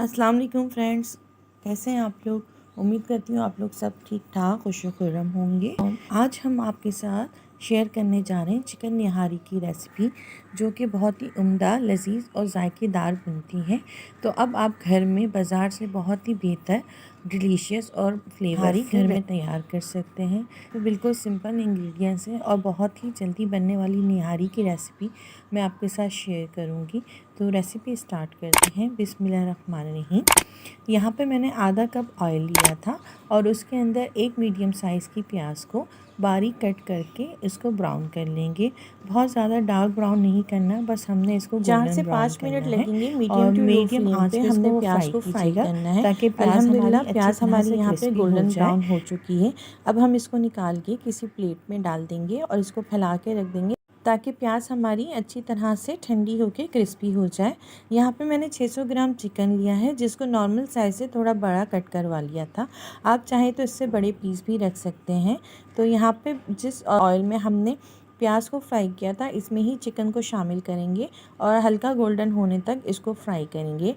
अस्सलाम वालेकुम फ्रेंड्स, कैसे हैं आप लोग। उम्मीद करती हूँ आप लोग सब ठीक ठाक खुश खुर्रम होंगे। आज हम आपके साथ शेयर करने जा रहे हैं चिकन निहारी की रेसिपी, जो कि बहुत ही उम्दा, लजीज और जायकेदार बनती है। तो अब आप घर में बाज़ार से बहुत ही बेहतर, डिलीशियस और फ्लेवर घर में तैयार कर सकते हैं। तो बिल्कुल सिंपल इंग्रेडिएंट्स हैं और बहुत ही जल्दी बनने वाली निहारी की रेसिपी मैं आपके साथ शेयर करूँगी। तो रेसिपी स्टार्ट करते हैं। बिस्मिल्लाहिर्रहमानिर्रहीम। यहाँ पे मैंने आधा कप ऑयल लिया था और उसके अंदर एक मीडियम साइज़ की प्याज को बारीक कट करके इसको ब्राउन कर लेंगे। बहुत ज़्यादा डार्क ब्राउन नहीं करना, बस हमने इसको 4 से 5 मिनट लगेंगे मीडियम आंच पे हमने प्याज को फ्राई करना है, ताकि प्याज हमारी यहाँ पे गोल्डन ब्राउन हो चुकी है। अब हम इसको निकाल के किसी प्लेट में डाल देंगे और इसको फैला के रख देंगे, ताकि प्याज हमारी अच्छी तरह से ठंडी होकर क्रिस्पी हो जाए। यहाँ पे मैंने 600 ग्राम चिकन लिया है, जिसको नॉर्मल साइज़ से थोड़ा बड़ा कट करवा लिया था। आप चाहें तो इससे बड़े पीस भी रख सकते हैं। तो यहाँ पे जिस ऑयल में हमने प्याज को फ्राई किया था, इसमें ही चिकन को शामिल करेंगे और हल्का गोल्डन होने तक इसको फ्राई करेंगे।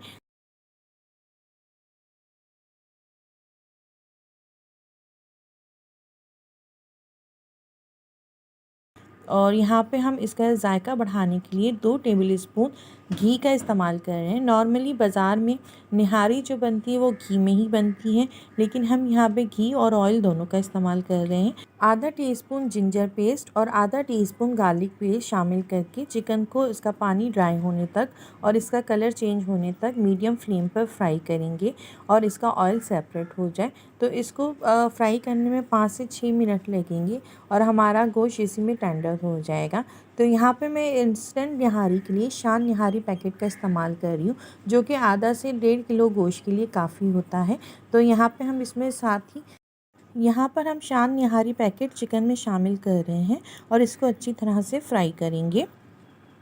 और यहाँ पे हम इसका जायका बढ़ाने के लिए 2 टेबल स्पून घी का इस्तेमाल कर रहे हैं। नॉर्मली बाज़ार में निहारी जो बनती है वो घी में ही बनती है, लेकिन हम यहाँ पे घी और ऑयल दोनों का इस्तेमाल कर रहे हैं। आधा टीस्पून जिंजर पेस्ट और आधा टीस्पून गार्लिक पेस्ट शामिल करके चिकन को इसका पानी ड्राई होने तक और इसका कलर चेंज होने तक मीडियम फ्लेम पर फ्राई करेंगे और इसका ऑयल सेपरेट हो जाए। तो इसको फ्राई करने में 5 से 6 मिनट लगेंगे और हमारा गोश्त इसी में टेंडर हो जाएगा। तो यहाँ पे मैं इंस्टेंट निहारी के लिए शान निहारी पैकेट का इस्तेमाल कर रही हूँ, जो कि आधा से 1.5 किलो गोश्त के लिए काफ़ी होता है। तो यहाँ पे हम इसमें साथ ही यहाँ पर हम शान निहारी पैकेट चिकन में शामिल कर रहे हैं और इसको अच्छी तरह से फ्राई करेंगे।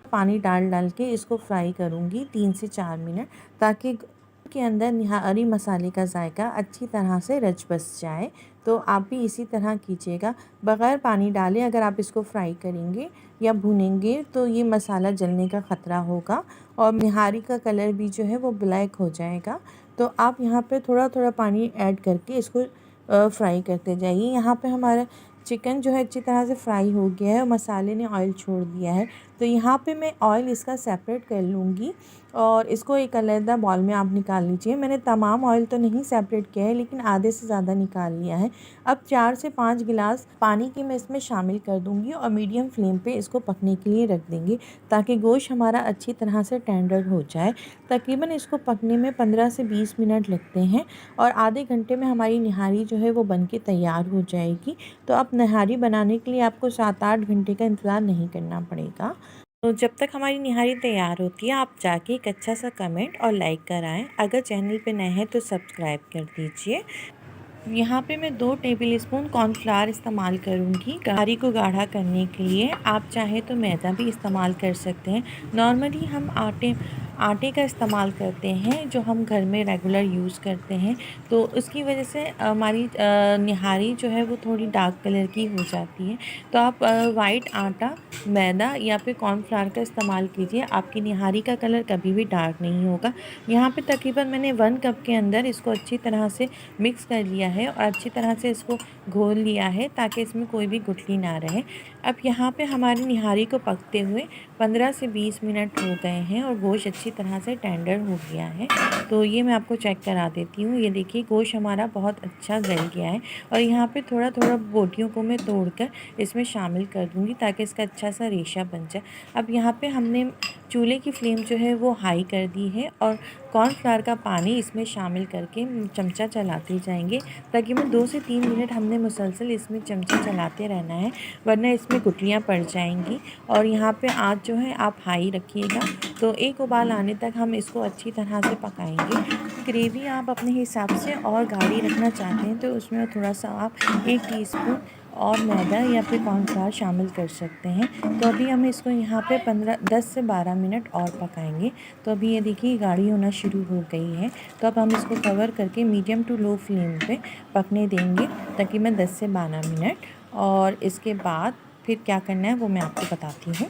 पानी डाल के इसको फ्राई करूँगी 3 से 4 मिनट, ताकि के अंदर निहारी मसाले का जायका अच्छी तरह से रच बस जाए। तो आप भी इसी तरह कीजिएगा, बग़ैर पानी डाले अगर आप इसको फ्राई करेंगे या भुनेंगे तो ये मसाला जलने का ख़तरा होगा और निहारी का कलर भी जो है वो ब्लैक हो जाएगा। तो आप यहाँ पे थोड़ा थोड़ा पानी ऐड करके इसको फ्राई करते जाइए। यहाँ पे हमारा चिकन जो है अच्छी तरह से फ्राई हो गया है और मसाले ने ऑयल छोड़ दिया है। तो यहाँ पे मैं ऑयल इसका सेपरेट कर लूँगी और इसको एक अलग बॉल में आप निकाल लीजिए। मैंने तमाम ऑयल तो नहीं सेपरेट किया है, लेकिन आधे से ज़्यादा निकाल लिया है। अब 4 से 5 गिलास पानी की मैं इसमें शामिल कर दूँगी और मीडियम फ्लेम पे इसको पकने के लिए रख देंगे, ताकि गोश्त हमारा अच्छी तरह से टेंडर हो जाए। तकरीबन इसको पकने में 15 से 20 मिनट लगते हैं और आधे घंटे में हमारी निहारी जो है वो बन के तैयार हो जाएगी। तो अब निहारी बनाने के लिए आपको 7-8 घंटे का इंतज़ार नहीं करना पड़ेगा। तो जब तक हमारी निहारी तैयार होती है, आप जाके एक अच्छा सा कमेंट और लाइक कराएं। अगर चैनल पे नए हैं तो सब्सक्राइब कर दीजिए। यहाँ पे मैं 2 टेबल स्पून कॉर्नफ्लावर इस्तेमाल करूँगी निहारी को गाढ़ा करने के लिए। आप चाहे तो मैदा भी इस्तेमाल कर सकते हैं। नॉर्मली हम आटे का इस्तेमाल करते हैं, जो हम घर में रेगुलर यूज़ करते हैं। तो उसकी वजह से हमारी निहारी जो है वो थोड़ी डार्क कलर की हो जाती है। तो आप वाइट आटा, मैदा या फिर कॉर्नफ्लावर का इस्तेमाल कीजिए, आपकी निहारी का कलर कभी भी डार्क नहीं होगा। यहाँ पे तकरीबन मैंने 1 कप के अंदर इसको अच्छी तरह से मिक्स कर लिया है और अच्छी तरह से इसको घोल लिया है, ताकि इसमें कोई भी गुठली ना रहे। अब यहाँ पे हमारी निहारी को पकते हुए 15 से 20 मिनट हो गए हैं और गोश्त अच्छी तरह से टेंडर हो गया है। तो ये मैं आपको चेक करा देती हूँ। ये देखिए गोश्त हमारा बहुत अच्छा गल गया है और यहाँ पे थोड़ा थोड़ा बोटियों को मैं तोड़कर इसमें शामिल कर दूँगी, ताकि इसका अच्छा सा रेशा बन जाए। अब यहाँ पे हमने चूल्हे की फ्लेम जो है वो हाई कर दी है और कॉर्नफ्लावर का पानी इसमें शामिल करके चमचा चलाते जाएंगे। तकरीबन 2 से 3 मिनट हमने मुसलसल इसमें चमचा चलाते रहना है, वरना इसमें गुठलियाँ पड़ जाएंगी। और यहाँ पे आँच जो है आप हाई रखिएगा। तो एक उबाल आने तक हम इसको अच्छी तरह से पकाएंगे। ग्रेवी आप अपने हिसाब से और गाढ़ी रखना चाहते हैं तो उसमें थोड़ा सा आप 1 टीस्पून और मैदा या फिर कॉर्नफ्लावर शामिल कर सकते हैं। तो अभी हम इसको यहाँ पे 10 से 12 मिनट और पकाएंगे। तो अभी ये देखिए गाढ़ी होना शुरू हो गई है। तो अब हम इसको कवर करके मीडियम टू लो फ्लेम पे पकने देंगे, तकरीबन 10 से 12 मिनट। और इसके बाद फिर क्या करना है वो मैं आपको बताती हूँ।